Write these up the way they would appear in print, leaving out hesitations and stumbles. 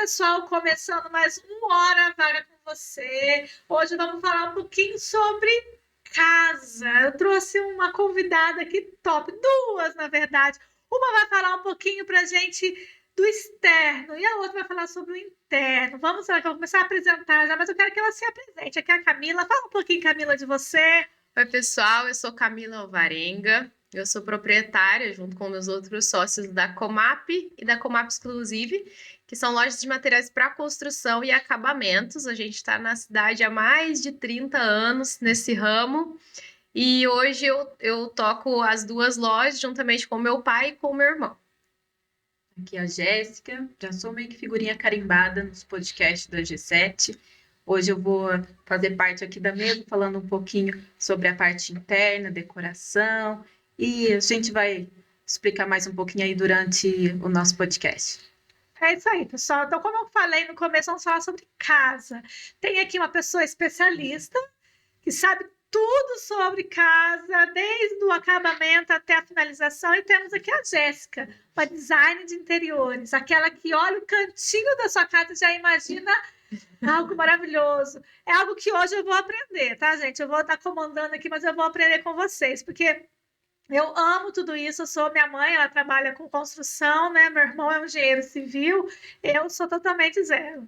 pessoal, começando mais uma hora vaga com você. Hoje vamos falar um pouquinho sobre casa. Eu trouxe uma convidada aqui top, duas na verdade. Uma vai falar um pouquinho pra gente do externo e a outra vai falar sobre o interno. Vamos lá, que eu vou começar a apresentar já, mas eu quero que ela se apresente. Aqui é a Camila. Fala um pouquinho, Camila, de você. Oi, pessoal, eu sou Camila Alvarenga, eu sou proprietária, junto com meus outros sócios, da Comap e da Comap Exclusive, que são lojas de materiais para construção e acabamentos. A gente está na cidade há mais de 30 anos nesse ramo e hoje eu toco as duas lojas juntamente com meu pai e com meu irmão. Aqui é a Jéssica, já sou meio que figurinha carimbada nos podcasts da G7. Hoje eu vou fazer parte aqui da mesa, falando um pouquinho sobre a parte interna, decoração, e a gente vai explicar mais um pouquinho aí durante o nosso podcast. É isso aí, pessoal. Então, como eu falei no começo, vamos falar sobre casa. Tem aqui uma pessoa especialista que sabe tudo sobre casa, desde o acabamento até a finalização. E temos aqui a Jéssica, uma design de interiores, aquela que olha o cantinho da sua casa e já imagina algo maravilhoso. É algo que hoje eu vou aprender, tá, gente? Eu vou estar comandando aqui, mas eu vou aprender com vocês, porque eu amo tudo isso. Eu sou minha mãe, ela trabalha com construção, né? Meu irmão é um engenheiro civil, eu sou totalmente zero.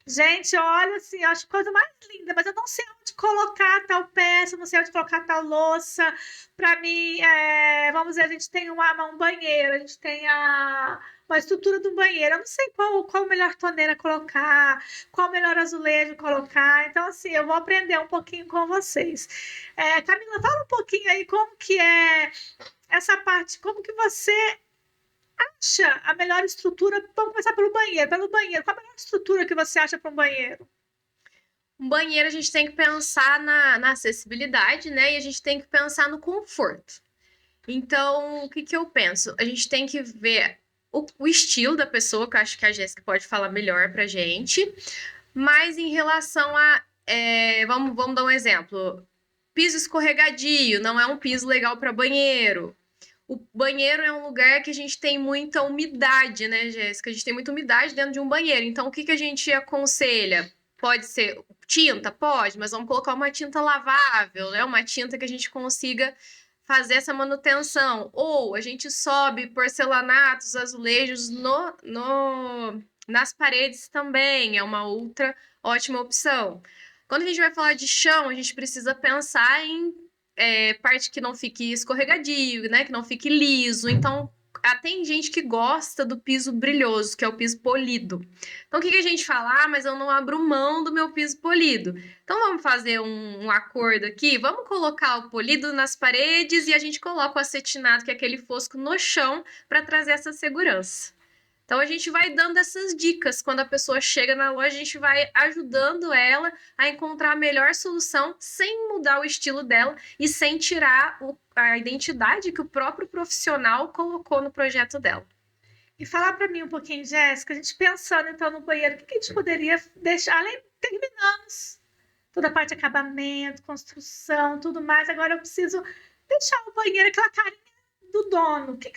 Gente, olha assim, eu acho a coisa mais linda, mas eu não sei onde colocar tal peça, não sei onde colocar tal louça. Para mim, vamos dizer, a gente tem um banheiro, a gente tem uma estrutura do banheiro. Eu não sei qual a melhor torneira colocar, qual o melhor azulejo colocar. Então, assim, eu vou aprender um pouquinho com vocês. Camila, fala um pouquinho aí como que é essa parte, como que você acha a melhor estrutura. Vamos começar pelo banheiro. Pelo banheiro, qual a melhor estrutura que você acha para um banheiro? Um banheiro a gente tem que pensar na acessibilidade, né? E a gente tem que pensar no conforto. Então, o que eu penso? A gente tem que ver o estilo da pessoa, que eu acho que a Jéssica pode falar melhor pra gente. Mas em relação a... vamos dar um exemplo. Piso escorregadio, não é um piso legal para banheiro. O banheiro é um lugar que a gente tem muita umidade, né, Jéssica? A gente tem muita umidade dentro de um banheiro. Então, o que a gente aconselha? Pode ser tinta? Pode, mas vamos colocar uma tinta lavável, né? Uma tinta que a gente consiga fazer essa manutenção. Ou a gente sobe porcelanatos, azulejos nas paredes também. É uma outra ótima opção. Quando a gente vai falar de chão, a gente precisa pensar em parte que não fique escorregadio, né? Que não fique liso. Então, tem gente que gosta do piso brilhoso, que é o piso polido. Então, o que a gente fala? Mas eu não abro mão do meu piso polido. Então, vamos fazer um acordo aqui? Vamos colocar o polido nas paredes e a gente coloca o acetinado, que é aquele fosco, no chão, para trazer essa segurança. Então, a gente vai dando essas dicas. Quando a pessoa chega na loja, a gente vai ajudando ela a encontrar a melhor solução sem mudar o estilo dela e sem tirar a identidade que o próprio profissional colocou no projeto dela. E falar para mim um pouquinho, Jéssica, a gente pensando então no banheiro, o que a gente poderia deixar? Além, terminamos toda a parte de acabamento, construção, tudo mais. Agora eu preciso deixar o banheiro, aquela carinha do dono. O que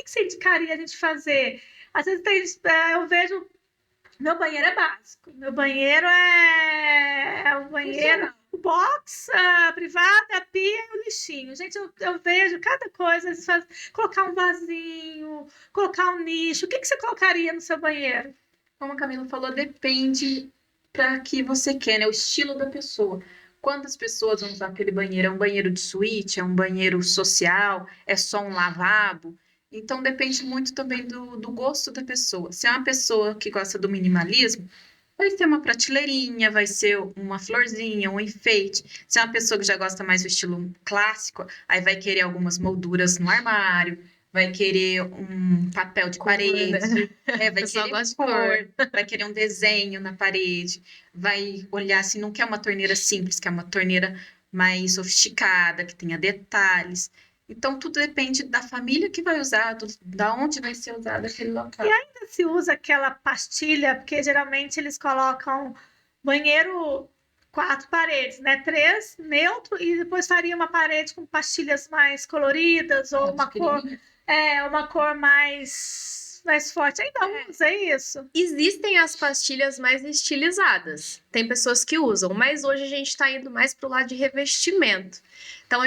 você indicaria a gente fazer? Às vezes eu vejo. Meu banheiro é básico. Meu banheiro é o banheiro, o box, a privada, a pia e o lixinho. Gente, eu vejo cada coisa. Colocar um vasinho, colocar um nicho. O que você colocaria no seu banheiro? Como a Camila falou, depende para que você quer, né? O estilo da pessoa. Quantas pessoas vão usar aquele banheiro? É um banheiro de suíte? É um banheiro social? É só um lavabo? Então, depende muito também do gosto da pessoa. Se é uma pessoa que gosta do minimalismo, vai ser uma prateleirinha, vai ser uma florzinha, um enfeite. Se é uma pessoa que já gosta mais do estilo clássico, aí vai querer algumas molduras no armário, vai querer um papel de parede, vai querer cor, vai querer um desenho na parede, vai olhar assim, não quer uma torneira simples, quer uma torneira mais sofisticada, que tenha detalhes. Então, tudo depende da família que vai usar, da onde vai ser usado aquele local. E ainda se usa aquela pastilha, porque geralmente eles colocam banheiro 4 paredes, né? 3 neutro, e depois faria uma parede com pastilhas mais coloridas, ou uma cor mais mais forte. Ainda usa isso? Existem as pastilhas mais estilizadas. Tem pessoas que usam, mas hoje a gente está indo mais pro lado de revestimento. Então,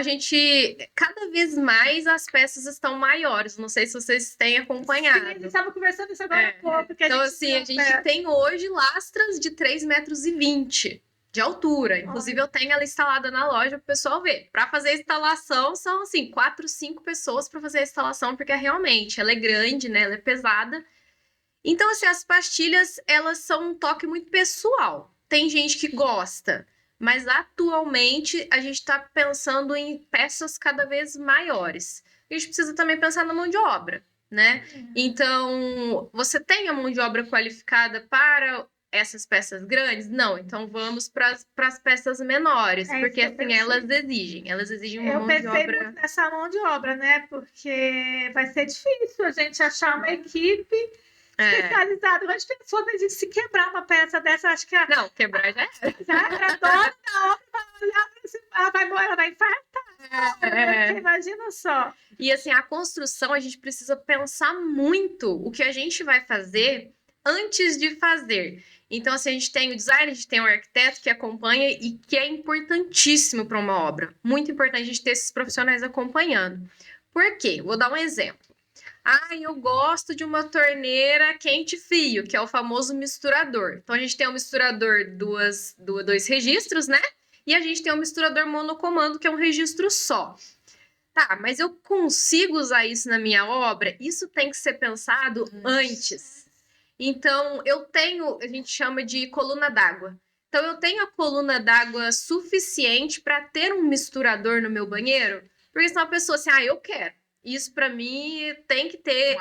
cada vez mais as peças estão maiores. Não sei se vocês têm acompanhado. Sim, a gente estava conversando isso agora há pouco. Que Então, a gente tem hoje lastras de 3,20 metros de altura. Inclusive, eu tenho ela instalada na loja para o pessoal ver. Para fazer a instalação, são 4, 5 pessoas para fazer a instalação, porque realmente ela é grande, né? Ela é pesada. Então, as pastilhas, elas são um toque muito pessoal. Tem gente que gosta, mas atualmente a gente está pensando em peças cada vez maiores. A gente precisa também pensar na mão de obra, né? Então, você tem a mão de obra qualificada para essas peças grandes? Não, então vamos para as peças menores, porque elas exigem uma mão de obra. Eu pensei muito nessa mão de obra, né? Porque vai ser difícil a gente achar uma equipe especializada. A gente pensou em se quebrar uma peça dessa, acho que Não, quebrar já era. Já era dona da obra, vai olhar, ela vai infartar. Imagina só. E a construção, a gente precisa pensar muito o que a gente vai fazer antes de fazer. Então, a gente tem o design, a gente tem o arquiteto que acompanha e que é importantíssimo para uma obra. Muito importante a gente ter esses profissionais acompanhando. Por quê? Vou dar um exemplo. Eu gosto de uma torneira quente-frio, que é o famoso misturador. Então, a gente tem um misturador dois registros, né? E a gente tem um misturador monocomando, que é um registro só. Tá, mas eu consigo usar isso na minha obra? Isso tem que ser pensado antes. Então, a gente chama de coluna d'água. Então, eu tenho a coluna d'água suficiente para ter um misturador no meu banheiro? Porque senão a pessoa eu quero. Isso, para mim, tem que ter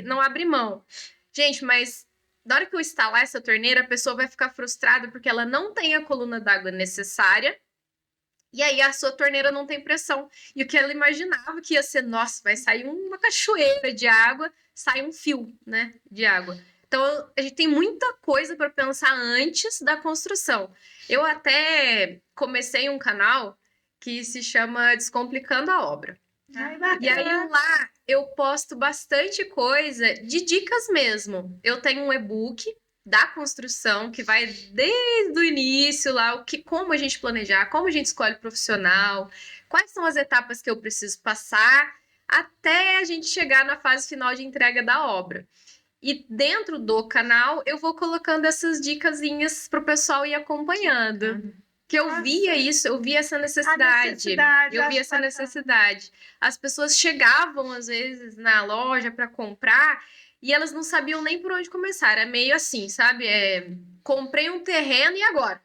não abre mão. Gente, mas na hora que eu instalar essa torneira, a pessoa vai ficar frustrada porque ela não tem a coluna d'água necessária. E aí, a sua torneira não tem pressão. E o que ela imaginava que ia ser, nossa, vai sair uma cachoeira de água, sai um fio, né, de água. Então, a gente tem muita coisa para pensar antes da construção. Eu até comecei um canal que se chama Descomplicando a Obra. E aí, lá, eu posto bastante coisa de dicas mesmo. Eu tenho um e-book da construção que vai desde o início lá, como a gente planejar, como a gente escolhe profissional, quais são as etapas que eu preciso passar, até a gente chegar na fase final de entrega da obra. E dentro do canal, eu vou colocando essas dicasinhas para o pessoal ir acompanhando. Que eu via isso, eu via essa necessidade. Eu via essa necessidade. As pessoas chegavam, às vezes, na loja para comprar e elas não sabiam nem por onde começar. Era meio assim, sabe? Comprei um terreno e agora?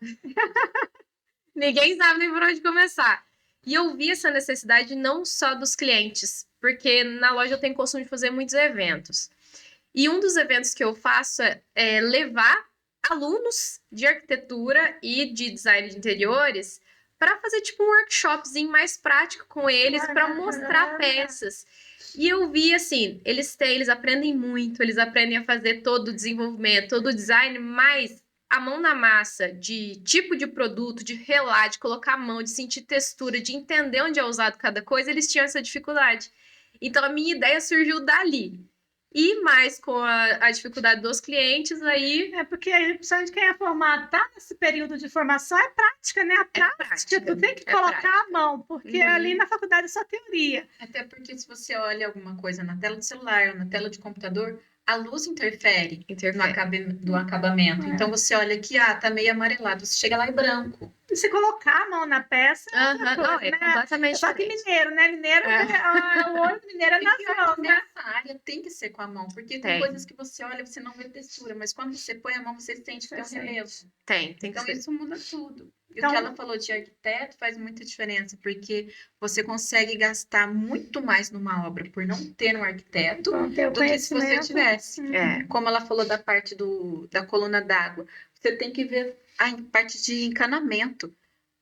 Ninguém sabe nem por onde começar. E eu vi essa necessidade não só dos clientes, porque na loja eu tenho costume de fazer muitos eventos. E um dos eventos que eu faço é levar alunos de arquitetura e de design de interiores para fazer um workshopzinho mais prático com eles, para mostrar peças. E eu vi eles aprendem muito, eles aprendem a fazer todo o desenvolvimento, todo o design, mas a mão na massa de tipo de produto, de relar, de colocar a mão, de sentir textura, de entender onde é usado cada coisa, eles tinham essa dificuldade. Então, a minha ideia surgiu dali. E mais com a dificuldade dos clientes, aí... porque principalmente quem é formado, tá nesse período de formação, é prática, né? A prática, tu tem que colocar a mão, porque ali na faculdade é só teoria. Até porque se você olha alguma coisa na tela do celular ou na tela de computador, a luz interfere. No acabamento. Então, você olha aqui, tá meio amarelado. Você chega lá, é branco. E se colocar a mão na peça, é completamente só que mineiro, né? Mineiro, o olho mineiro é na mão, né? Essa área tem que ser com a mão, porque tem coisas que você olha, você não vê textura, mas quando você põe a mão, você sente que tem um relevo. Tem que então, ser. Isso muda tudo. E o que ela falou de arquiteto faz muita diferença, porque você consegue gastar muito mais numa obra por não ter um arquiteto do que se você tivesse. Como ela falou da parte da coluna d'água, você tem que ver a parte de encanamento,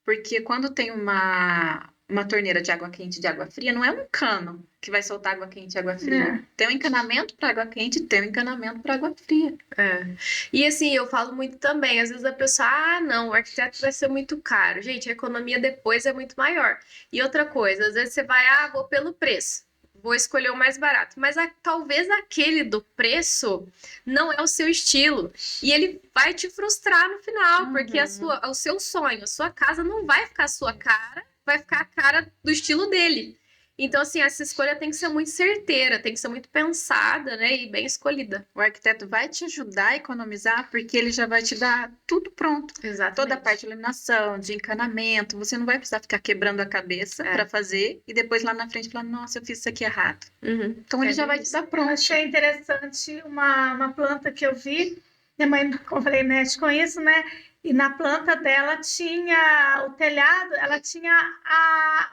porque quando tem uma torneira de água quente e de água fria, não é um cano que vai soltar água quente e água fria. Tem um encanamento para água quente e tem um encanamento para água fria. E eu falo muito também, às vezes a pessoa, não, o arquiteto vai ser muito caro. Gente, a economia depois é muito maior. E outra coisa, às vezes você vai, vou pelo preço. vou escolher o mais barato. Mas talvez aquele do preço não é o seu estilo. E ele vai te frustrar no final, porque o seu sonho, a sua casa não vai ficar a sua cara, vai ficar a cara do estilo dele. Então, assim, essa escolha tem que ser muito certeira, tem que ser muito pensada, né? E bem escolhida. O arquiteto vai te ajudar a economizar, porque ele já vai te dar tudo pronto. Exatamente. Toda a parte de iluminação, de encanamento. Você não vai precisar ficar quebrando a cabeça para fazer e depois lá na frente falar, nossa, eu fiz isso aqui errado. Então ele já vai te dar pronto. Achei interessante uma planta que eu vi. Minha mãe, como eu falei, mexe com isso, né? E na planta dela tinha o telhado, ela tinha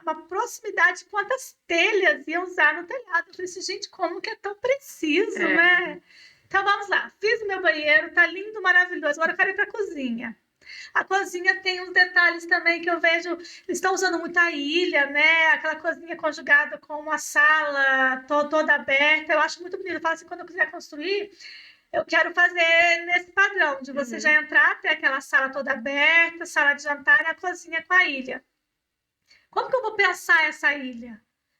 uma proximidade de quantas telhas ia usar no telhado. Eu falei assim, gente, como que é tão preciso, né? Então vamos lá, fiz o meu banheiro, tá lindo, maravilhoso. Agora eu quero ir para a cozinha. A cozinha tem uns detalhes também que eu vejo, eles estão usando muita ilha, né? Aquela cozinha conjugada com uma sala toda aberta. Eu acho muito bonito. Eu falo assim, quando eu quiser construir, eu quero fazer nesse padrão, de você já entrar, ter aquela sala toda aberta, sala de jantar e a cozinha com a ilha. Como que eu vou pensar essa ilha?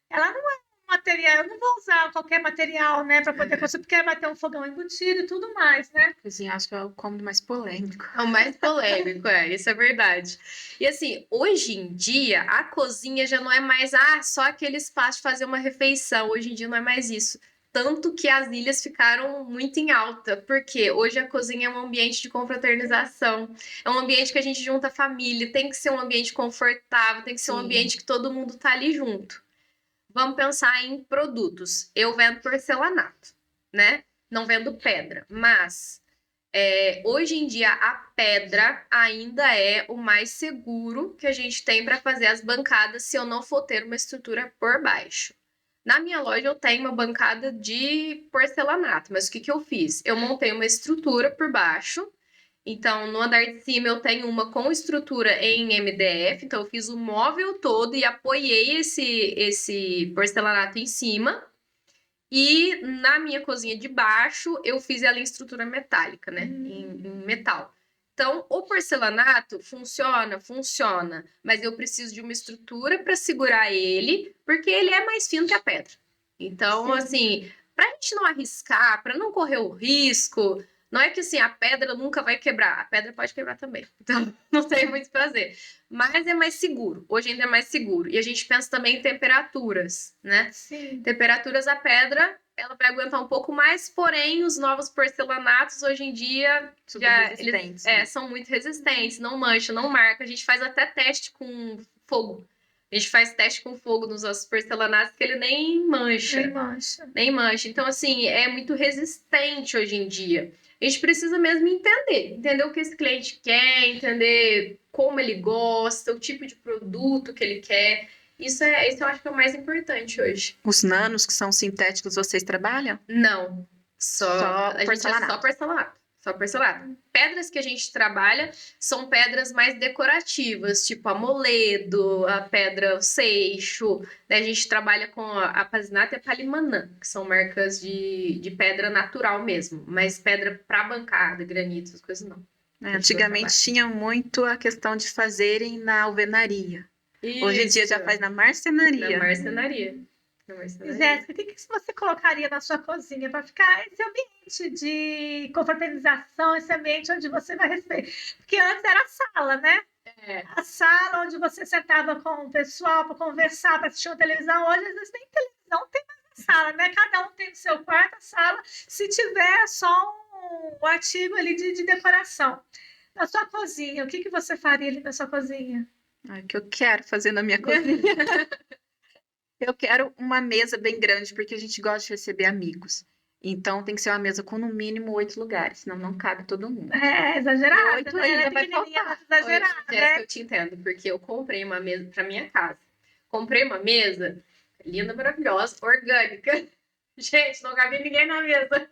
Ela não é um material, eu não vou usar qualquer material, né, para poder construir, porque vai ter um fogão embutido e tudo mais, né? Cozinha, acho que é o cômodo mais polêmico. É o mais polêmico, isso é verdade. E assim, hoje em dia, a cozinha já não é mais, só aquele espaço de fazer uma refeição. Hoje em dia não é mais isso. Tanto que as ilhas ficaram muito em alta, porque hoje a cozinha é um ambiente de confraternização, é um ambiente que a gente junta a família, tem que ser um ambiente confortável, tem que ser um ambiente que todo mundo tá ali junto. Vamos pensar em produtos. Eu vendo porcelanato, né? Não vendo pedra, mas hoje em dia a pedra ainda é o mais seguro que a gente tem para fazer as bancadas se eu não for ter uma estrutura por baixo. Na minha loja eu tenho uma bancada de porcelanato, mas o que eu fiz? Eu montei uma estrutura por baixo, então no andar de cima eu tenho uma com estrutura em MDF, então eu fiz o móvel todo e apoiei esse porcelanato em cima, e na minha cozinha de baixo eu fiz ela em estrutura metálica, né, em metal. Então, o porcelanato funciona, mas eu preciso de uma estrutura para segurar ele, porque ele é mais fino que a pedra. Então, assim, para a gente não arriscar, para não correr o risco, não é que assim, a pedra nunca vai quebrar, a pedra pode quebrar também, então não tem muito o que fazer. Mas é mais seguro, hoje ainda é mais seguro. E a gente pensa também em temperaturas, né? Sim. Temperaturas, a pedra ela vai aguentar um pouco mais, porém os novos porcelanatos hoje em dia eles são muito resistentes, não mancha, não marca. A gente faz até teste com fogo. A gente faz teste com fogo nos nossos porcelanatos que ele nem mancha. Nem mancha. Então, assim, é muito resistente hoje em dia. A gente precisa mesmo entender o que esse cliente quer, entender como ele gosta, o tipo de produto que ele quer. Isso eu acho que é o mais importante hoje. Os nanos que são sintéticos, vocês trabalham? Não. Só porcelanato. Só porcelanato. Pedras que a gente trabalha são pedras mais decorativas, tipo a moledo, a pedra seixo. A gente trabalha com a Pazinato e a Palimanã, que são marcas de pedra natural mesmo. Mas pedra para bancada, granito, essas coisas não. Antigamente tinha muito a questão de fazerem na alvenaria. Isso. Hoje em dia já faz na marcenaria. Jéssica, o que você colocaria na sua cozinha para ficar esse ambiente de confraternização, esse ambiente onde você vai receber? Porque antes era a sala, né? A sala onde você sentava com o pessoal para conversar, para assistir uma televisão. Hoje, às vezes, nem televisão tem mais na sala, né? Cada um tem o seu quarto, a sala. Se tiver só um artigo ali de decoração. Na sua cozinha, o que você faria ali na sua cozinha? O que eu quero fazer na minha cozinha? Eu quero uma mesa bem grande, porque a gente gosta de receber amigos. Então, tem que ser uma mesa com, no mínimo, 8 lugares, senão não cabe todo mundo. Exagerado. 8 ainda vai faltar. Exagerado, né? Eu te entendo, porque eu comprei uma mesa para minha casa. Comprei uma mesa linda, maravilhosa, orgânica. Gente, não cabia ninguém na mesa.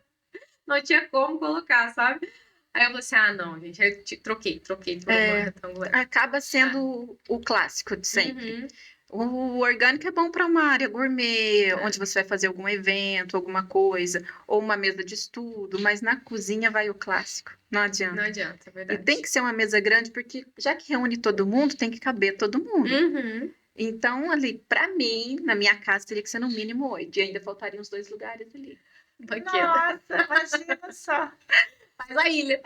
Não tinha como colocar, sabe? Aí eu falei assim, não, gente, aí eu troquei por uma retangular. Acaba sendo o clássico de sempre. O orgânico é bom para uma área gourmet, onde você vai fazer algum evento, alguma coisa, ou uma mesa de estudo, mas na cozinha vai o clássico. Não adianta. Não adianta, é verdade. E tem que ser uma mesa grande, porque já que reúne todo mundo, tem que caber todo mundo. Então, ali, pra mim, na minha casa, teria que ser no mínimo 8. E ainda faltariam os 2 lugares ali. Banqueta. Nossa, imagina só. Faz a ilha.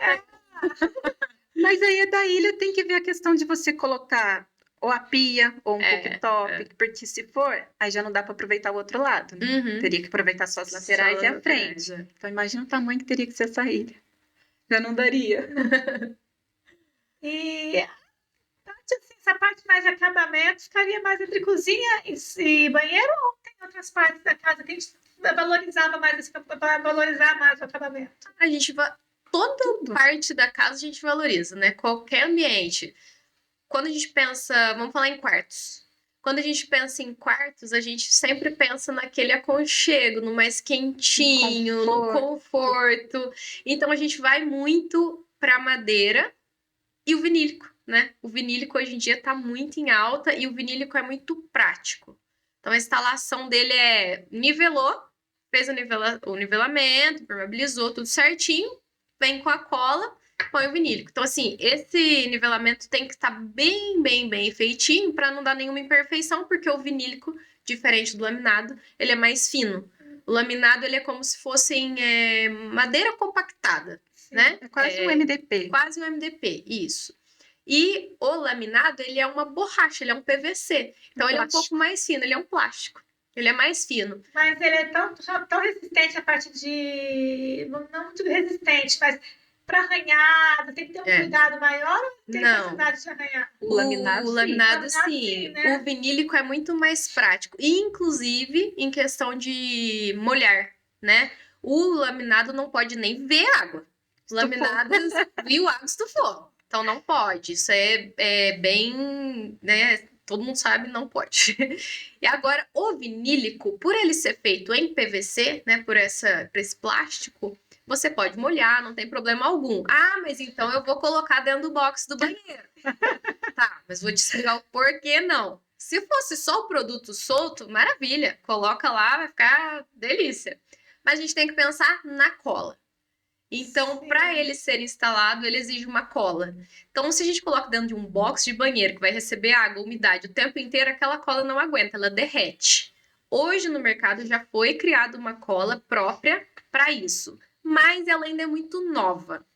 Mas aí da ilha tem que ver a questão de você colocar ou a pia ou um cooktop, porque se for, aí já não dá para aproveitar o outro lado, né? Uhum. Teria que aproveitar só as laterais Só e a laterais, frente. Então imagina o tamanho que teria que ser essa ilha. Já não daria. E assim, essa parte mais de acabamento ficaria mais entre cozinha e banheiro, ou tem outras partes da casa que a gente valorizava mais, para valorizar mais o acabamento? A gente toda parte da casa a gente valoriza, né? Qualquer ambiente. Quando a gente pensa, vamos falar em quartos. Quando a gente pensa em quartos, a gente sempre pensa naquele aconchego, no mais quentinho, no conforto. Então a gente vai muito para madeira e o vinílico, né? O vinílico hoje em dia está muito em alta e o vinílico é muito prático. Então a instalação dele nivelou, fez o nivelamento, impermeabilizou tudo certinho, vem com a cola, põe o vinílico. Então assim, esse nivelamento tem que estar bem feitinho para não dar nenhuma imperfeição, porque o vinílico, diferente do laminado, ele é mais fino. O laminado ele é como se fosse madeira compactada, né? É quase um MDP. Quase um MDP, isso. E o laminado, ele é uma borracha, ele é um PVC. Então, ele é um pouco mais fino, ele é um plástico. Ele é mais fino. Mas ele é tão resistente a parte de... Não muito resistente, mas para arranhada, tem que ter um cuidado maior ou tem necessidade de arranhar? O laminado sim. Né? O vinílico é muito mais prático. E, inclusive, em questão de molhar, né? O laminado não pode nem ver água. Laminadas viu água, estufou. Então não pode. Isso é bem, né? Todo mundo sabe, não pode. E agora, o vinílico, por ele ser feito em PVC, né? Por esse plástico, você pode molhar, não tem problema algum. Ah, mas então eu vou colocar dentro do box do banheiro. Tá, mas vou te explicar o porquê não. Se fosse só o produto solto, maravilha. Coloca lá, vai ficar delícia. Mas a gente tem que pensar na cola. Então, para ele ser instalado, ele exige uma cola. Então, se a gente coloca dentro de um box de banheiro que vai receber água, umidade o tempo inteiro, aquela cola não aguenta, ela derrete. Hoje no mercado já foi criada uma cola própria para isso, mas ela ainda é muito nova.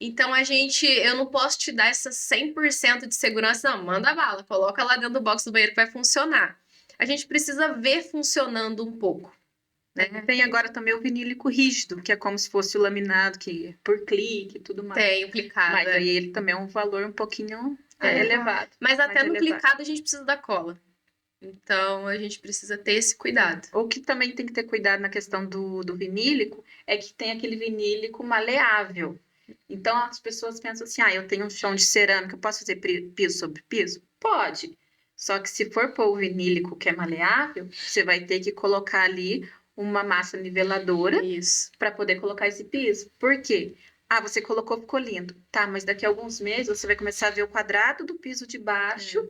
Então, eu não posso te dar essa 100% de segurança, não, manda bala, coloca lá dentro do box do banheiro que vai funcionar. A gente precisa ver funcionando um pouco. Né? Tem agora também o vinílico rígido, que é como se fosse o laminado, que por clique e tudo mais. Tem o clicado. Mas aí ele também é um valor um pouquinho elevado. Mas até no clicado a gente precisa da cola. Então a gente precisa ter esse cuidado. O que também tem que ter cuidado na questão do vinílico é que tem aquele vinílico maleável. Então as pessoas pensam assim, eu tenho um chão de cerâmica, eu posso fazer piso sobre piso? Pode. Só que se for pôr o vinílico que é maleável, você vai ter que colocar ali uma massa niveladora para poder colocar esse piso. Por quê? Você colocou, ficou lindo. Tá, mas daqui a alguns meses você vai começar a ver o quadrado do piso de baixo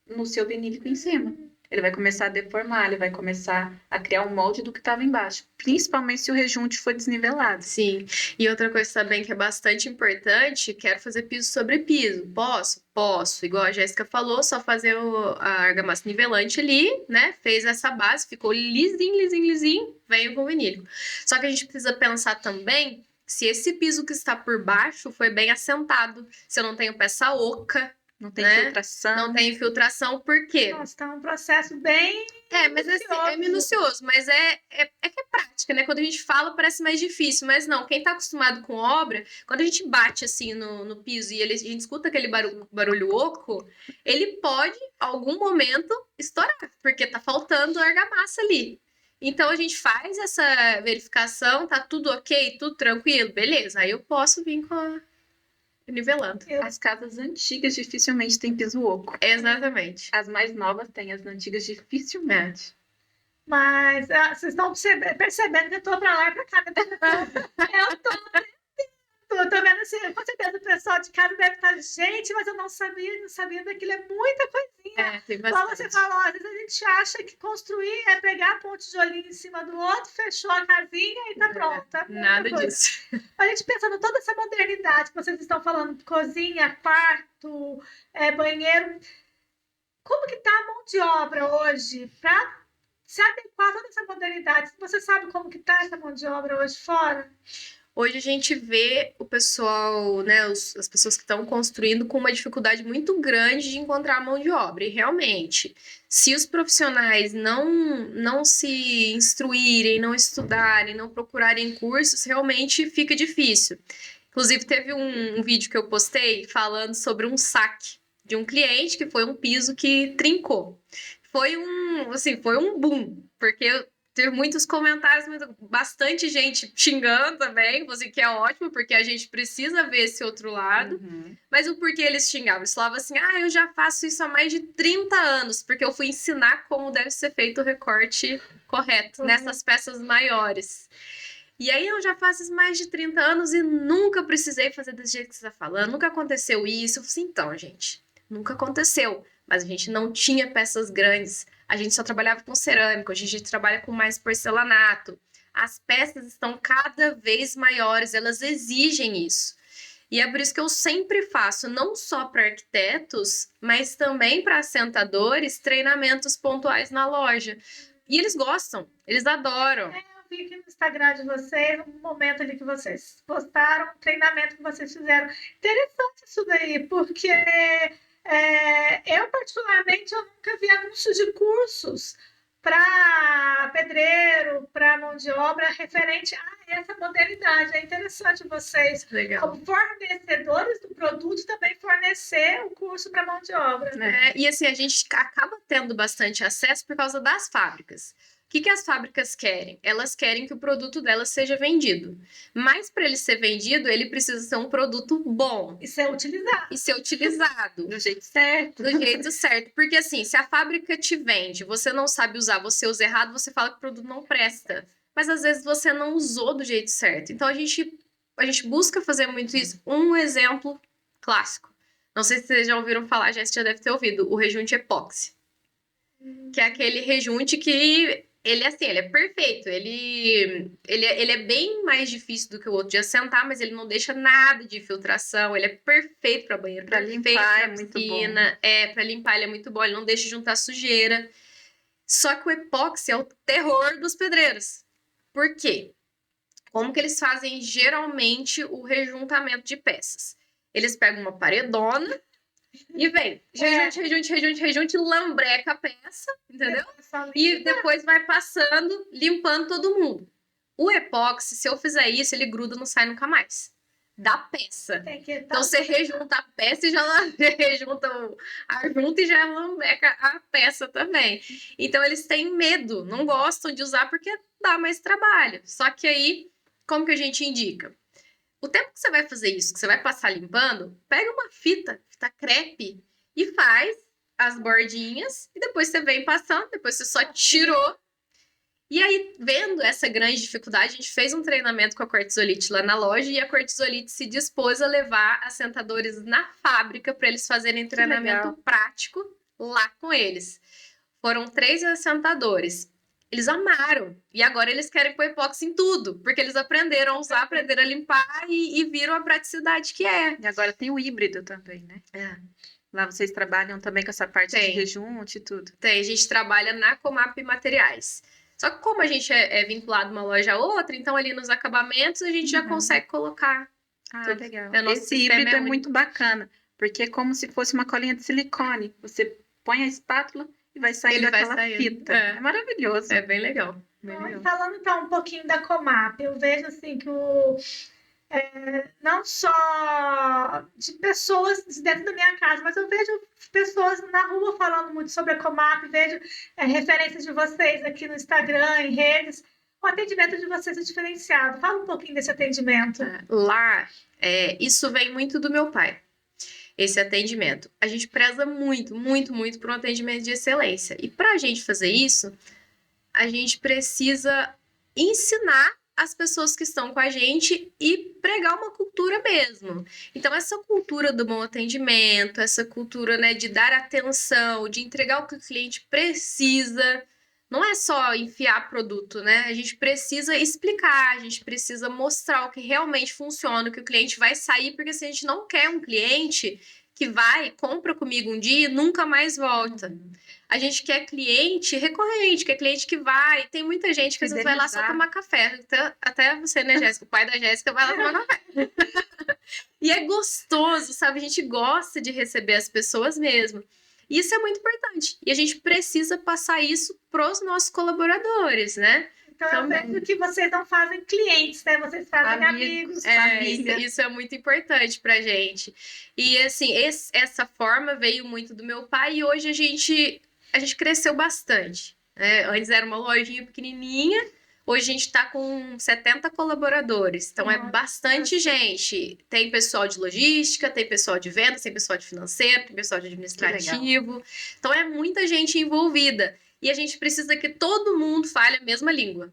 no seu vinílico em cima. Ele vai começar a deformar, ele vai começar a criar um molde do que estava embaixo. Principalmente se o rejunte for desnivelado. Sim. E outra coisa também que é bastante importante, quero fazer piso sobre piso. Posso? Posso. Igual a Jéssica falou, só fazer a argamassa nivelante ali, né? Fez essa base, ficou lisinho, veio com o vinílico. Só que a gente precisa pensar também se esse piso que está por baixo foi bem assentado, se eu não tenho peça oca. Não tem infiltração. Não tem infiltração, por quê? Nossa, tá um processo bem mas assim, é minucioso, mas que é prática, né? Quando a gente fala, parece mais difícil, mas não. Quem tá acostumado com obra, quando a gente bate assim no piso e a gente escuta aquele barulho oco, ele pode, em algum momento, estourar, porque tá faltando argamassa ali. Então a gente faz essa verificação, tá tudo ok, tudo tranquilo, beleza. Aí eu posso vir nivelando. As casas antigas dificilmente têm piso oco. Exatamente. As mais novas têm, as antigas dificilmente. Mas vocês estão percebendo que eu tô pra lá e pra cá. Eu tô vendo assim, com certeza o pessoal de casa deve estar, gente, mas eu não sabia daquilo, é muita coisinha. Tem bastante. Como você falou, às vezes a gente acha que construir é pegar a ponte de olhinho em cima do outro, fechou a casinha e tá pronta. Nada disso. A gente pensando toda essa modernidade que vocês estão falando, cozinha, quarto, banheiro, como que está a mão de obra hoje para se adequar a toda essa modernidade? Você sabe como que está essa mão de obra hoje fora? Hoje a gente vê o pessoal, né, as pessoas que estão construindo com uma dificuldade muito grande de encontrar mão de obra. E realmente, se os profissionais não se instruírem, não estudarem, não procurarem cursos, realmente fica difícil. Inclusive, teve um vídeo que eu postei falando sobre um saque de um cliente que foi um piso que trincou. Foi um boom, porque teve muitos comentários, bastante gente xingando também, assim, que é ótimo, porque a gente precisa ver esse outro lado. Mas o porquê eles xingavam? Eles falavam assim, eu já faço isso há mais de 30 anos, porque eu fui ensinar como deve ser feito o recorte correto nessas peças maiores. E aí eu já faço isso mais de 30 anos e nunca precisei fazer desse jeito que você está falando, nunca aconteceu isso. Eu falei assim, então, gente, nunca aconteceu, mas a gente não tinha peças grandes, a gente só trabalhava com cerâmica, hoje a gente trabalha com mais porcelanato. As peças estão cada vez maiores, elas exigem isso. E é por isso que eu sempre faço, não só para arquitetos, mas também para assentadores, treinamentos pontuais na loja. E eles gostam, eles adoram. Eu vi aqui no Instagram de vocês, um momento ali que vocês postaram, um treinamento que vocês fizeram. Interessante isso daí, porque eu, particularmente, eu nunca vi anúncios de cursos para pedreiro, para mão de obra referente a essa modernidade. É interessante vocês, como fornecedores do produto, também fornecer o curso para mão de obra. E assim, a gente acaba tendo bastante acesso por causa das fábricas. O que as fábricas querem? Elas querem que o produto delas seja vendido. Mas para ele ser vendido, ele precisa ser um produto bom. E ser utilizado. E ser utilizado. Do jeito certo. Do jeito certo. Porque assim, se a fábrica te vende, você não sabe usar, você usa errado, você fala que o produto não presta. Mas às vezes você não usou do jeito certo. Então a gente busca fazer muito isso. Um exemplo clássico. Não sei se vocês já ouviram falar, você já deve ter ouvido, o rejunte epóxi. Que é aquele rejunte que ele é perfeito. Ele é bem mais difícil do que o outro de assentar, mas ele não deixa nada de infiltração. Ele é perfeito para banheiro, para limpar, é muito bom. Para limpar ele é muito bom, ele não deixa juntar sujeira. Só que o epóxi é o terror dos pedreiros. Por quê? Como que eles fazem geralmente o rejuntamento de peças? Eles pegam uma paredona e vem, rejunte, lambreca a peça, entendeu? E depois vai passando, limpando todo mundo. O epóxi, se eu fizer isso, ele gruda, não sai nunca mais. Da peça. Então você rejunta a peça e já rejunta a junta e já lambeca a peça também. Então eles têm medo, não gostam de usar porque dá mais trabalho. Só que aí, como que a gente indica? O tempo que você vai fazer isso, que você vai passar limpando, pega uma fita crepe e faz as bordinhas e depois você vem passando, depois você só tirou. E aí, vendo essa grande dificuldade, a gente fez um treinamento com a Quartzolite lá na loja e a Quartzolite se dispôs a levar assentadores na fábrica para eles fazerem treinamento prático lá com eles. Foram 3 assentadores. Eles amaram. E agora eles querem pôr epóxi em tudo, porque eles aprenderam a usar, aprenderam a limpar e viram a praticidade que é. E agora tem o híbrido também, né? Lá vocês trabalham também com essa parte de rejunte e tudo. Tem, a gente trabalha na Comap Materiais. Só que como a gente é vinculado uma loja a outra, então ali nos acabamentos a gente já consegue colocar. Tudo. Legal. Esse híbrido é muito bacana, porque é como se fosse uma colinha de silicone. Você põe a espátula e vai saindo aquela fita. É maravilhoso. É bem legal. Falando então um pouquinho da Comap, eu vejo assim que não só de pessoas dentro da minha casa, mas eu vejo pessoas na rua falando muito sobre a Comap, vejo referências de vocês aqui no Instagram, em redes. O atendimento de vocês é diferenciado. Fala um pouquinho desse atendimento. Lá, isso vem muito do meu pai, esse atendimento. A gente preza muito, muito, muito por um atendimento de excelência. E para a gente fazer isso, a gente precisa ensinar as pessoas que estão com a gente e pregar uma cultura mesmo. Então, essa cultura do bom atendimento, essa cultura, né, de dar atenção, de entregar o que o cliente precisa, não é só enfiar produto, né? A gente precisa explicar, a gente precisa mostrar o que realmente funciona, o que o cliente vai sair, porque assim, a gente não quer um cliente que vai, compra comigo um dia e nunca mais volta. A gente quer cliente recorrente, quer cliente que vai. Tem muita gente que às vezes vai lá só Fidelizar. tomar café. Até você, né, Jéssica? O pai da Jéssica vai lá tomar café. E é gostoso, sabe? A gente gosta de receber as pessoas mesmo. E isso é muito importante. E a gente precisa passar isso para os nossos colaboradores, né? Então, Também. eu vejo que vocês não fazem clientes, né? Vocês fazem amigos, família. Isso é muito importante pra gente. E, assim, essa forma veio muito do meu pai e hoje a gente cresceu bastante, né? Antes era uma lojinha pequenininha, hoje a gente tá com 70 colaboradores. Então, é bastante gente. Tem pessoal de logística, tem pessoal de vendas, tem pessoal de financeiro, tem pessoal de administrativo. Então, é muita gente envolvida. E a gente precisa que todo mundo fale a mesma língua.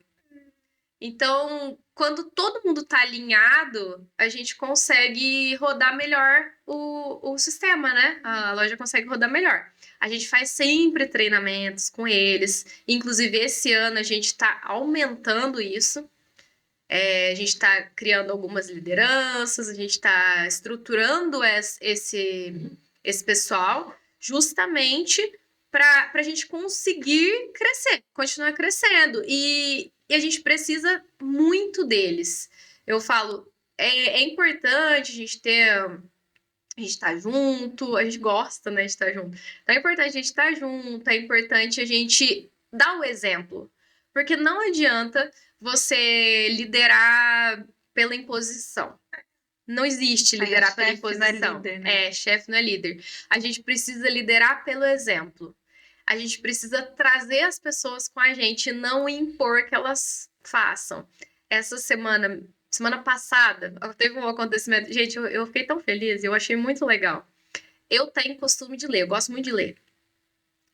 Então, quando todo mundo está alinhado, a gente consegue rodar melhor o sistema, né? A loja consegue rodar melhor. A gente faz sempre treinamentos com eles. Inclusive, esse ano a gente está aumentando isso. A gente está criando algumas lideranças, a gente está estruturando esse pessoal justamente para a gente conseguir crescer, continuar crescendo. E a gente precisa muito deles. Eu falo, é importante a gente estar junto, a gente gosta, né, de estar junto. Então é importante a gente estar junto, é importante a gente dar o exemplo. Porque não adianta você liderar pela imposição. Não existe liderar pela imposição. Chefe não é líder. A gente precisa liderar pelo exemplo. A gente precisa trazer as pessoas com a gente, não impor que elas façam. Essa semana passada, teve um acontecimento. Gente, eu fiquei tão feliz, eu achei muito legal. Eu tenho costume de ler, eu gosto muito de ler.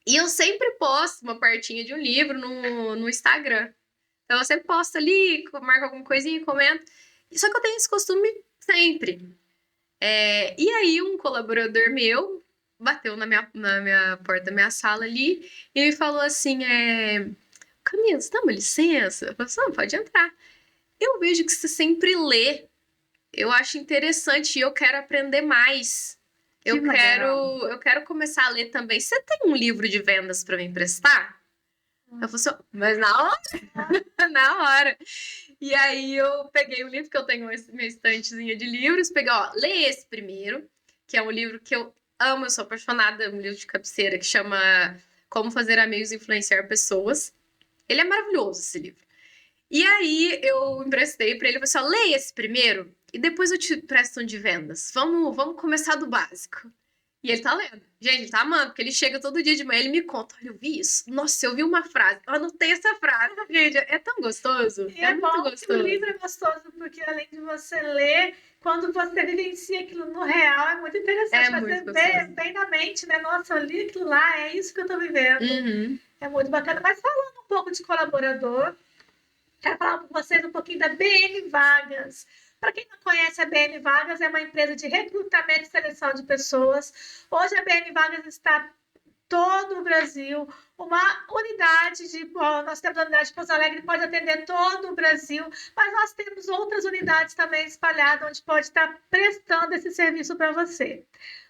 E eu sempre posto uma partinha de um livro no Instagram. Então eu sempre posto ali, marco alguma coisinha, comento. Só que eu tenho esse costume sempre. E aí um colaborador meu bateu na minha porta da minha sala ali e me falou assim, Camila, você dá uma licença? Eu falei, não, pode entrar. Eu vejo que você sempre lê. Eu acho interessante e eu quero aprender mais. Eu quero começar a ler também. Você tem um livro de vendas para me emprestar? Eu falei assim, mas na hora? Na hora. E aí eu peguei o livro, que eu tenho minha estantezinha de livros, peguei, lê esse primeiro, que é um livro que eu amo, eu sou apaixonada, é um livro de cabeceira que chama Como Fazer Amigos e Influenciar Pessoas. Ele é maravilhoso, esse livro. E aí eu emprestei pra ele, eu falei assim, lê esse primeiro e depois eu te presto um de vendas. Vamos começar do básico. E ele tá lendo. Gente, ele tá amando, porque ele chega todo dia de manhã, ele me conta, olha, eu vi isso. Nossa, eu vi uma frase, eu anotei essa frase. Gente, é tão gostoso. E é muito bom gostoso. que o livro é gostoso, porque além de você ler, quando você vivencia aquilo no real, é muito interessante. Você vê bem na mente, né? Nossa, eu li aquilo lá, é isso que eu tô vivendo. Uhum. É muito bacana. Mas falando um pouco de colaborador, quero falar com vocês um pouquinho da BM Vagas. Para quem não conhece, a BM Vagas é uma empresa de recrutamento e seleção de pessoas. Hoje a BM Vagas está em todo o Brasil. Uma unidade nós temos a unidade de Pouso Alegre, que pode atender todo o Brasil, mas nós temos outras unidades também espalhadas, onde pode estar prestando esse serviço para você.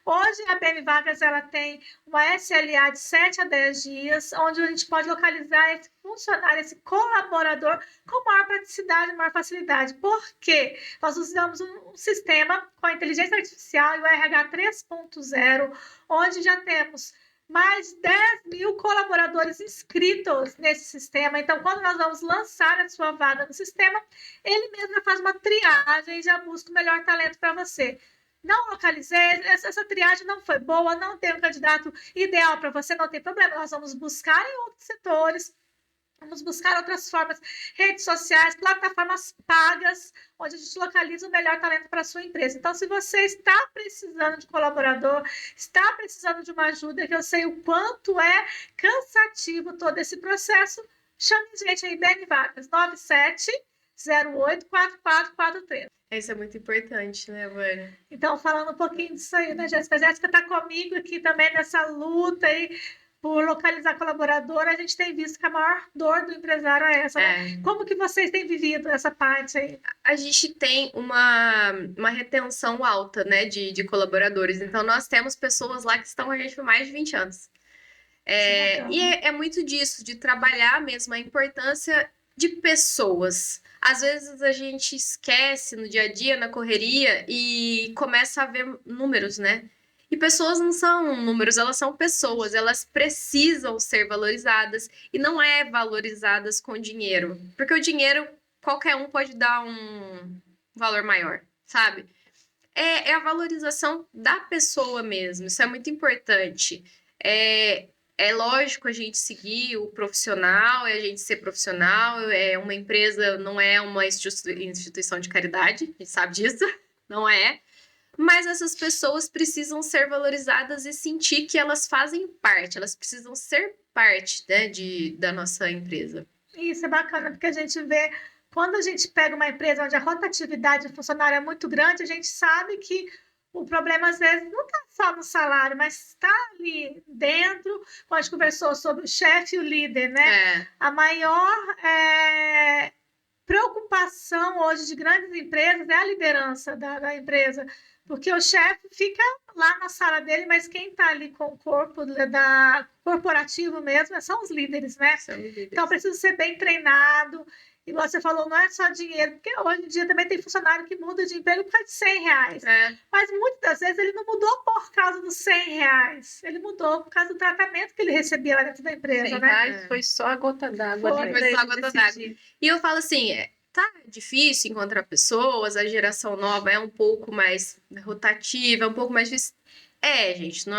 Hoje, a BM Vagas ela tem uma SLA de 7 a 10 dias, onde a gente pode localizar esse funcionário, esse colaborador, com maior praticidade, maior facilidade. Por quê? Nós usamos um sistema com a inteligência artificial e o RH 3.0, onde já temos mais 10 mil colaboradores inscritos nesse sistema. Então, quando nós vamos lançar a sua vaga no sistema, ele mesmo já faz uma triagem e já busca o melhor talento para você. Não localizei, essa triagem não foi boa, não tem um candidato ideal para você, não tem problema. Nós vamos buscar em outros setores, vamos buscar outras formas, redes sociais, plataformas pagas, onde a gente localiza o melhor talento para a sua empresa. Então, se você está precisando de colaborador, está precisando de uma ajuda, que eu sei o quanto é cansativo todo esse processo, chame a gente aí, BM Vagas, 97084443. Isso é muito importante, né, Vânia? Então, falando um pouquinho disso aí, né, Jéssica? A Jéssica está comigo aqui também nessa luta aí, por localizar colaborador, a gente tem visto que a maior dor do empresário é essa, né? Como que vocês têm vivido essa parte aí? A gente tem uma retenção alta, né, de colaboradores. Então, nós temos pessoas lá que estão com a gente por mais de 20 anos. E é muito disso, de trabalhar mesmo a importância de pessoas. Às vezes a gente esquece no dia a dia, na correria, e começa a ver números, né? E pessoas não são números, elas são pessoas, elas precisam ser valorizadas e não é valorizadas com dinheiro. Porque o dinheiro, qualquer um pode dar um valor maior, sabe? É a valorização da pessoa mesmo, isso é muito importante. É lógico a gente seguir o profissional, a gente ser profissional, uma empresa não é uma instituição de caridade, a gente sabe disso, não é. Mas essas pessoas precisam ser valorizadas e sentir que elas fazem parte, elas precisam ser parte, né, da nossa empresa. Isso é bacana, porque a gente vê, quando a gente pega uma empresa onde a rotatividade de funcionário é muito grande, a gente sabe que o problema, às vezes, não está só no salário, mas está ali dentro, quando a gente conversou sobre o chefe e o líder, né? A maior preocupação hoje de grandes empresas é a liderança da empresa, porque o chefe fica lá na sala dele, mas quem está ali com o corpo corporativo mesmo são os líderes, né? Então, precisa ser bem treinado. E você falou, não é só dinheiro, porque hoje em dia também tem funcionário que muda de emprego por causa de R$100. Mas muitas das vezes ele não mudou por causa dos R$100. Ele mudou por causa do tratamento que ele recebia lá dentro da empresa, né? Foi só a gota d'água. Foi só a gota d'água. E eu falo assim, tá difícil encontrar pessoas, a geração nova é um pouco mais rotativa, é um pouco mais difícil. Gente,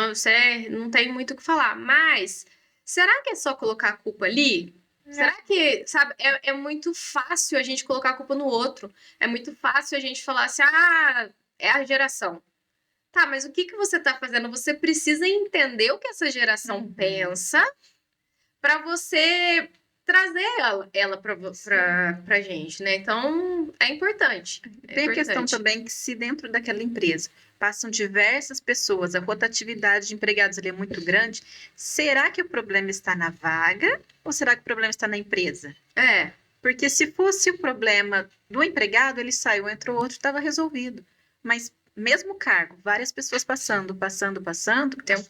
não tem muito o que falar. Mas, será que é só colocar a culpa ali? Será que, sabe, é muito fácil a gente colocar a culpa no outro. É muito fácil a gente falar assim, é a geração. Tá, mas o que você tá fazendo? Você precisa entender o que essa geração pensa para você trazer ela pra gente, né? Então, é importante. Tem a questão também que se dentro daquela empresa passam diversas pessoas, a rotatividade de empregados ali é muito grande, será que o problema está na vaga ou será que o problema está na empresa? Porque se fosse o problema do empregado, ele saiu, entrou outro, estava resolvido. Mas mesmo cargo, várias pessoas passando,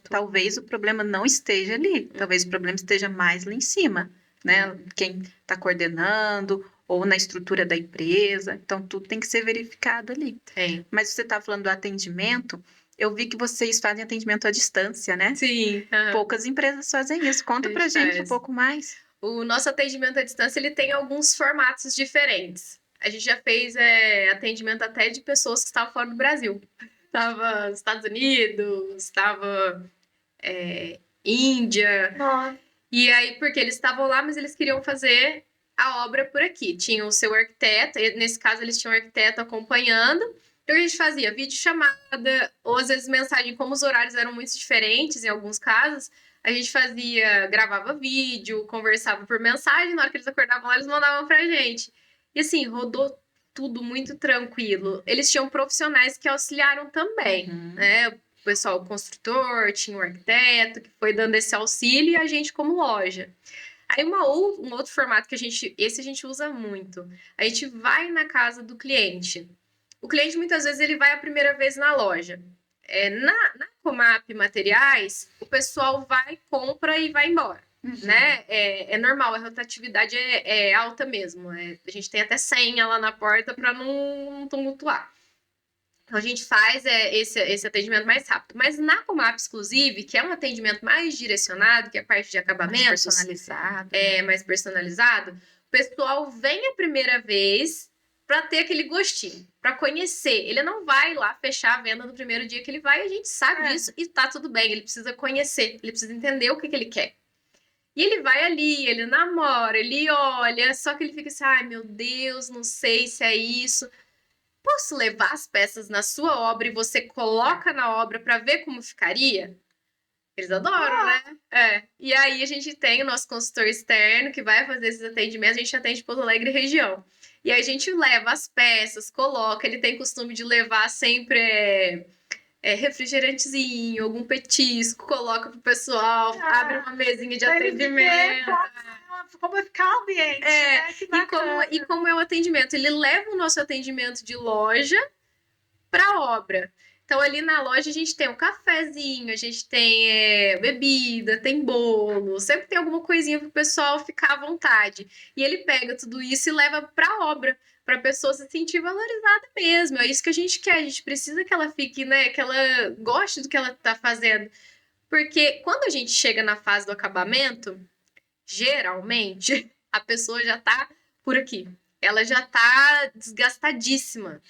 talvez o problema não esteja ali, talvez o problema esteja mais lá em cima, né? Quem está coordenando ou na estrutura da empresa, então tudo tem que ser verificado ali. Mas você está falando do atendimento, eu vi que vocês fazem atendimento à distância, né? Sim. Poucas empresas fazem isso, conta pra gente um pouco mais. O nosso atendimento à distância, ele tem alguns formatos diferentes. A gente já fez atendimento até de pessoas que estavam fora do Brasil. Estava nos Estados Unidos, estava Índia. Nossa. E aí, porque eles estavam lá, mas eles queriam fazer a obra por aqui. Tinha o seu arquiteto, nesse caso eles tinham um arquiteto acompanhando. Então a gente fazia videochamada, ou às vezes mensagem, como os horários eram muito diferentes em alguns casos, a gente gravava vídeo, conversava por mensagem, na hora que eles acordavam lá, eles mandavam pra gente. E assim, rodou tudo muito tranquilo. Eles tinham profissionais que auxiliaram também, né? O pessoal, o construtor, tinha o arquiteto, que foi dando esse auxílio, e a gente como loja. Aí um outro formato que a gente usa muito. A gente vai na casa do cliente. O cliente, muitas vezes, ele vai a primeira vez na loja. Na Comap Materiais, o pessoal vai, compra e vai embora. Né? É normal, a rotatividade é alta mesmo. A gente tem até senha lá na porta para não tumultuar. Então, a gente faz esse atendimento mais rápido. Mas na Comap Exclusive, que é um atendimento mais direcionado, que é a parte de acabamento, mais personalizado, mais personalizado, o pessoal vem a primeira vez para ter aquele gostinho, para conhecer. Ele não vai lá fechar a venda no primeiro dia que ele vai, a gente sabe disso e tá tudo bem. Ele precisa conhecer, ele precisa entender o que ele quer. E ele vai ali, ele namora, ele olha, só que ele fica assim, ai meu Deus, não sei se é isso. Posso levar as peças na sua obra e você coloca na obra para ver como ficaria? Eles adoram, né? E aí a gente tem o nosso consultor externo que vai fazer esses atendimentos, a gente atende Porto Alegre e região. E aí a gente leva as peças, coloca, ele tem costume de levar sempre refrigerantezinho, algum petisco, coloca pro pessoal, abre uma mesinha de Pra ele viver, atendimento. como ficar o ambiente, É, né? Que E como, bacana. e como é o atendimento? Ele leva o nosso atendimento de loja para obra. Então, ali na loja, a gente tem um cafezinho, a gente tem bebida, tem bolo, sempre tem alguma coisinha para o pessoal ficar à vontade. E ele pega tudo isso e leva para a obra, para a pessoa se sentir valorizada mesmo. É isso que a gente quer, a gente precisa que ela fique, né, que ela goste do que ela está fazendo. Porque quando a gente chega na fase do acabamento, geralmente, a pessoa já tá por aqui. Ela já tá desgastadíssima.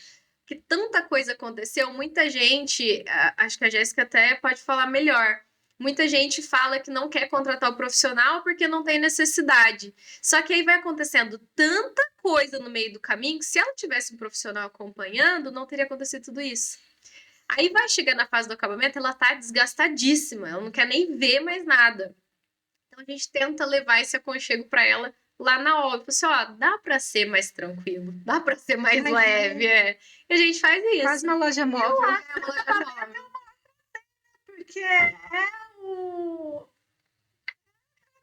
Que tanta coisa aconteceu, muita gente, acho que a Jéssica até pode falar melhor. Muita gente fala que não quer contratar o profissional porque não tem necessidade. Só que aí vai acontecendo tanta coisa no meio do caminho que se ela tivesse um profissional acompanhando, não teria acontecido tudo isso. Aí vai chegar na fase do acabamento, ela tá desgastadíssima, ela não quer nem ver mais nada. Então a gente tenta levar esse aconchego para ela lá na obra. Assim, ó, dá para ser mais tranquilo, dá para ser mais leve, E a gente faz isso. Faz uma loja móvel. Porque é o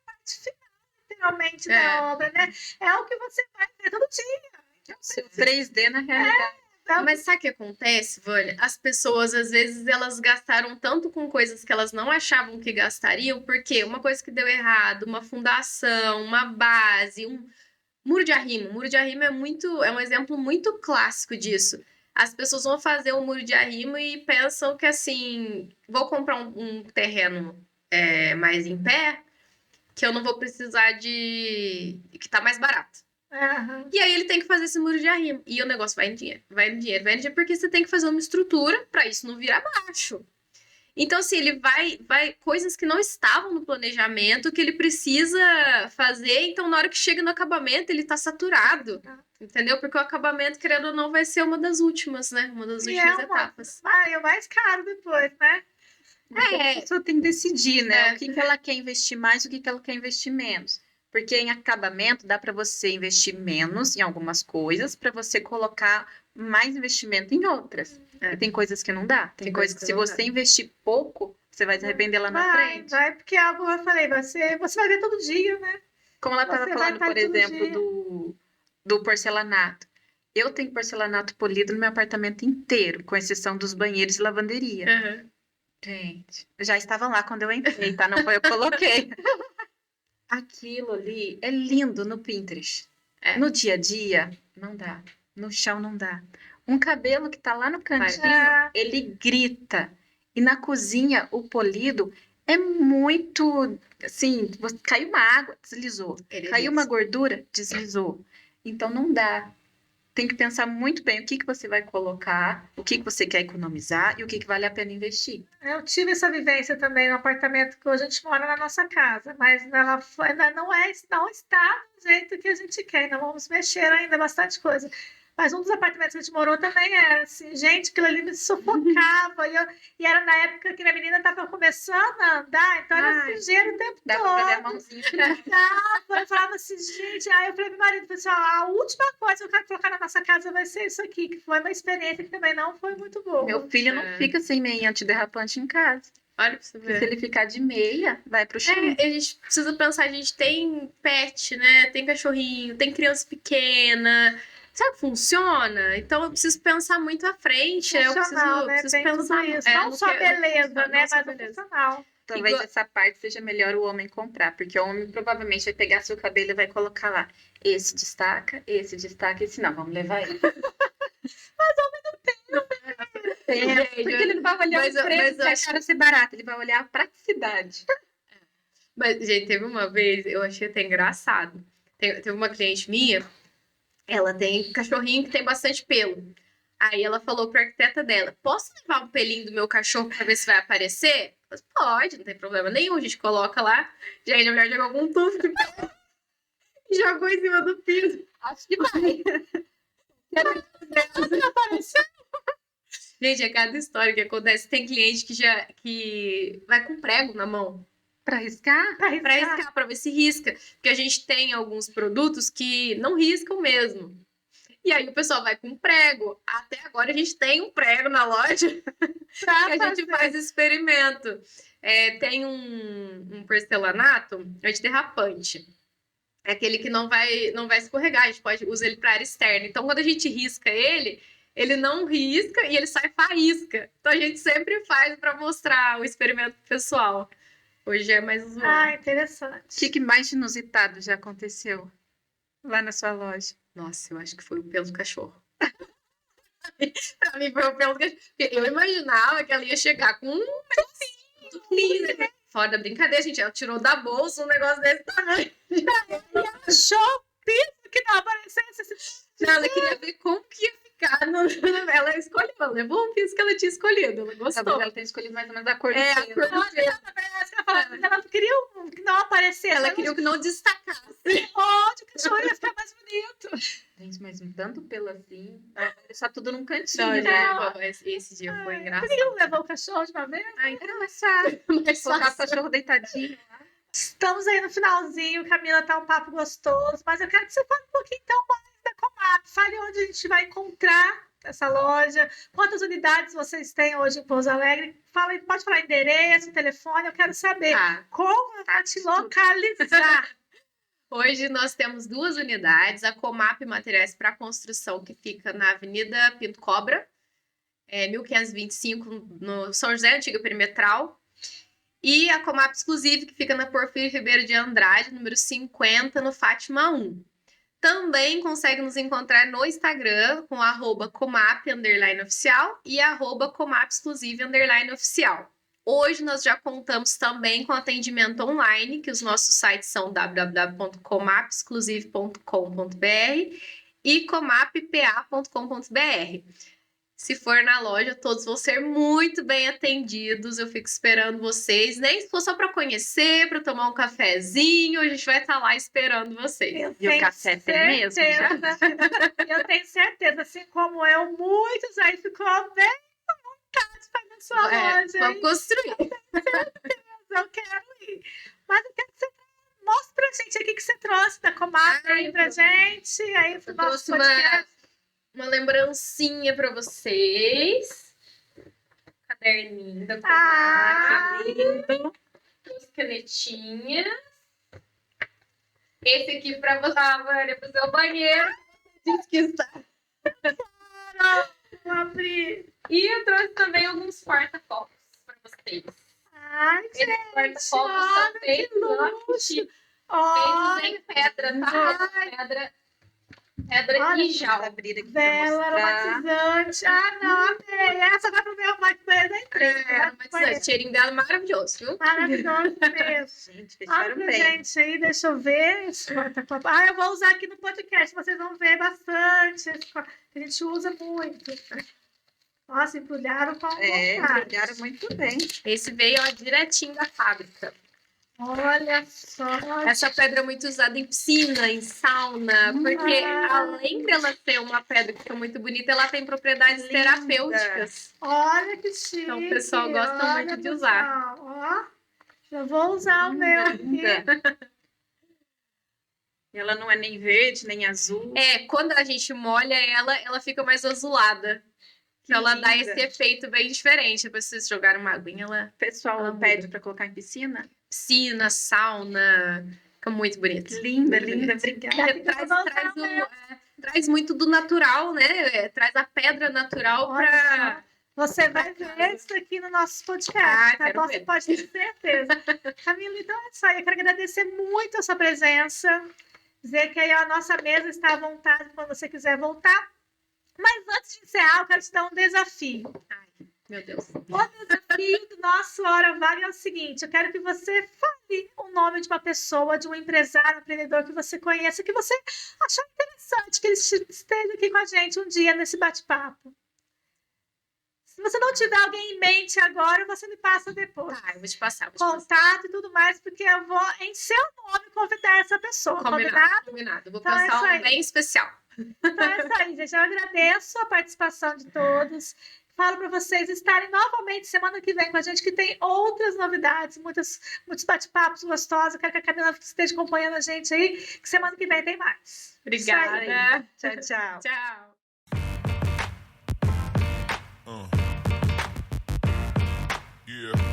parte final, literalmente, da obra, né? É o que você vai ver todo dia. Seu 3D na realidade. Mas sabe o que acontece, Vânia? As pessoas, às vezes, elas gastaram tanto com coisas que elas não achavam que gastariam, porque uma coisa que deu errado, uma fundação, uma base, um muro de arrimo. Muro de arrimo é um exemplo muito clássico disso. As pessoas vão fazer um muro de arrimo e pensam que, assim, vou comprar um terreno mais em pé, que eu não vou precisar que tá mais barato. Aham. E aí ele tem que fazer esse muro de arrimo. E o negócio vai em dinheiro, vai no dinheiro, porque você tem que fazer uma estrutura para isso não virar baixo. Então, assim, ele vai coisas que não estavam no planejamento, que ele precisa fazer. Então, na hora que chega no acabamento, ele tá saturado. Entendeu? Porque o acabamento, querendo ou não, vai ser uma das últimas, né? Uma das últimas etapas. É o mais caro depois, né? A pessoa tem que decidir, né? O que ela quer investir mais, o que ela quer investir menos. Porque em acabamento dá para você investir menos em algumas coisas, para você colocar mais investimento em outras. E tem coisas que não dá. Tem coisas que se você investir pouco, você vai se arrepender lá na frente. Vai, porque é algo, eu falei, você vai ver todo dia, né? Como ela estava Você falando, vai por todo exemplo, do porcelanato. Eu tenho porcelanato polido no meu apartamento inteiro, com exceção dos banheiros e lavanderia. Uhum. Gente, já estavam lá quando eu entrei, tá? Não foi eu que coloquei. Aquilo ali é lindo no Pinterest. No dia a dia, não dá. No chão, não dá. Um cabelo que tá lá no cantinho, ele grita. E na cozinha, o polido é muito, assim, caiu uma água, deslizou. Caiu uma gordura, deslizou. Então, não dá. Tem que pensar muito bem o que você vai colocar, o que você quer economizar e o que vale a pena investir. Eu tive essa vivência também no apartamento que hoje a gente mora na nossa casa, mas ela ainda não está do jeito que a gente quer, ainda vamos mexer ainda bastante coisa. Mas um dos apartamentos que a gente morou também era assim, gente, aquilo ali me sufocava. E era na época que a menina estava começando a andar, então era sujeira o tempo Dá todo. pra ver a mãozinha. Eu falava assim, gente. Aí eu falei pro meu marido, assim, a última coisa que eu quero colocar na nossa casa vai ser isso aqui, que foi uma experiência que também não foi muito boa. Meu filho não fica sem meia antiderrapante em casa. Olha pra você ver. Se ele ficar de meia, vai pro chão. A gente precisa pensar, a gente tem pet, né? Tem cachorrinho, tem criança pequena. Será que funciona? Então eu preciso pensar muito à frente. Eu preciso pensar isso. Não só beleza, né? Mas o funcional. Talvez essa parte seja melhor o homem comprar, porque o homem provavelmente vai pegar seu cabelo e vai colocar lá. Esse destaca, esse não, vamos levar ele. Mas o homem não tem. Porque ele não vai olhar o preço que acharam ser barato, ele vai olhar a praticidade. Mas, gente, teve uma vez, eu achei até engraçado. Teve uma cliente minha, ela tem cachorrinho que tem bastante pelo. Aí ela falou pra arquiteta dela, posso levar um pelinho do meu cachorro pra ver se vai aparecer? Eu falei, pode, não tem problema nenhum, a gente coloca lá. Gente, a mulher jogou algum tufo de pelo e jogou em cima do piso. Acho que vai. Gente, é cada história que acontece. Tem cliente que vai com prego na mão. Pra riscar? Pra riscar, pra ver se risca. Porque a gente tem alguns produtos que não riscam mesmo. E aí o pessoal vai com prego. Até agora a gente tem um prego na loja que a gente faz experimento. Tem um porcelanato antiderrapante. É aquele que não vai escorregar, a gente pode usar ele para área externa. Então, quando a gente risca ele não risca e ele sai faísca. Então, a gente sempre faz para mostrar o experimento pro pessoal. Hoje é mais usual. Ah, interessante. O que mais inusitado já aconteceu lá na sua loja? Nossa, eu acho que foi o pelo do cachorro. Pra mim foi o pelo do cachorro. Porque eu imaginava que ela ia chegar com um negocinho, né? Fora da brincadeira, gente. Ela tirou da bolsa um negócio desse tamanho. Achou piso que não aparecesse. Não, ela queria ver como que ia ficar. Ela escolheu, ela levou um piso que ela tinha escolhido. Ela gostou. Talvez ela tenha escolhido mais ou menos a cor do A pelo. cor do pelo. Ela não queria que não aparecesse. Ela queria que não destacasse. Onde o cachorro ia ficar mais bonito. Gente, mas tanto pelo assim, ela vai deixar tudo num cantinho, Não, né? gente, esse dia foi engraçado. Por que não levou o cachorro de uma vez? Ai, era mais fácil. Mais Colocar o fácil. cachorro deitadinho. Estamos aí no finalzinho, Camila, tá um papo gostoso, mas eu quero que você fale um pouquinho então mais da Comap. Fale onde a gente vai encontrar essa loja, quantas unidades vocês têm hoje em Pouso Alegre. Fala, pode falar endereço, telefone, eu quero saber como eu vou te localizar. Hoje nós temos 2 unidades, a Comap Materiais para Construção, que fica na Avenida Pinto Cobra, 1525, no São José, antiga perimetral, e a Comap Exclusive, que fica na Porfírio Ribeiro de Andrade, número 50, no Fátima 1. Também consegue nos encontrar no Instagram com @comap_oficial e @comapexclusive_oficial. Hoje nós já contamos também com atendimento online, que os nossos sites são www.comapexclusive.com.br e comappa.com.br. Se for na loja, todos vão ser muito bem atendidos. Eu fico esperando vocês. Nem se for só para conhecer, para tomar um cafezinho, a gente vai estar lá esperando vocês. E o café tem mesmo, já? Eu tenho certeza, assim como eu, muitos aí ficou bem à vontade para na sua loja. Vamos construir. Eu quero ir. Mas eu quero que você mostre pra gente aqui que você trouxe da Comap aí pra gente. Aí pro nosso trouxe podcast. uma lembrancinha para vocês. Caderninho da Comap. Lindo. Duas canetinhas. Esse aqui para você, Vânia, pro seu banheiro. Diz que está. Vou abrir. E eu trouxe também alguns porta-copos para vocês. Ai, Esses gente, porta-copos são olha que feitos luxo. feitos Olha, em pedra, tá? Pedra Olha, e jal. Vou abrir aqui pra vela mostrar. aromatizante. Ah, não, amei. Essa vai pro meu banheiro da empresa. O cheirinho dela é maravilhoso, viu? Maravilhoso mesmo. Gente, fecharam Olha pra bem. gente aí, deixa eu ver. Esse porta-copo. Ah, eu vou usar aqui no podcast, vocês vão ver bastante. A gente usa muito. Nossa, embrulharam com vontade. Embrulharam muito bem. Esse veio ó, direitinho da fábrica. Olha só. Essa pedra é muito usada em piscina, em sauna, porque além dela ser uma pedra que fica muito bonita, ela tem propriedades Linda. terapêuticas. Olha que chique. Então o pessoal gosta Olha, muito de usar. Ó, já vou usar o meu aqui. Linda. Ela não é nem verde, nem azul. Quando a gente molha ela fica mais azulada. Que Ela dá linda. esse efeito bem diferente. Depois vocês jogarem uma aguinha, ela... O pessoal Ela pede muda. para colocar em piscina. Piscina, sauna, fica muito bonito. Linda, Muito linda. bonito. Obrigada. Traz muito do natural, né? Traz a pedra natural Olha para... Você vai ver isso aqui no nosso podcast, Ah, tá quero bom? ver. Você pode ter certeza. Camila, então é isso aí. Eu quero agradecer muito a sua presença. Dizer que aí a nossa mesa está à vontade quando você quiser voltar. Mas antes de encerrar, eu quero te dar um desafio. Ai, meu Deus. O desafio do nosso Hora Vaga é o seguinte: eu quero que você fale o nome de uma pessoa, de um empresário, um empreendedor que você conheça, que você achou interessante que ele esteja aqui com a gente um dia nesse bate-papo. Se você não tiver alguém em mente agora, você me passa depois. Tá, eu vou te passar. Vou te passar. Contato e tudo mais, porque eu vou, em seu nome, convidar essa pessoa. Combinado? Combinado. Vou Então é pensar isso um aí. bem especial. Então é isso aí, gente. Eu agradeço a participação de todos. falo para vocês estarem novamente semana que vem com a gente, que tem outras novidades, muitos bate-papos gostosos. Quero que a Camila esteja acompanhando a gente aí, que semana que vem tem mais. Obrigada. Tchau, tchau. Tchau. Yeah.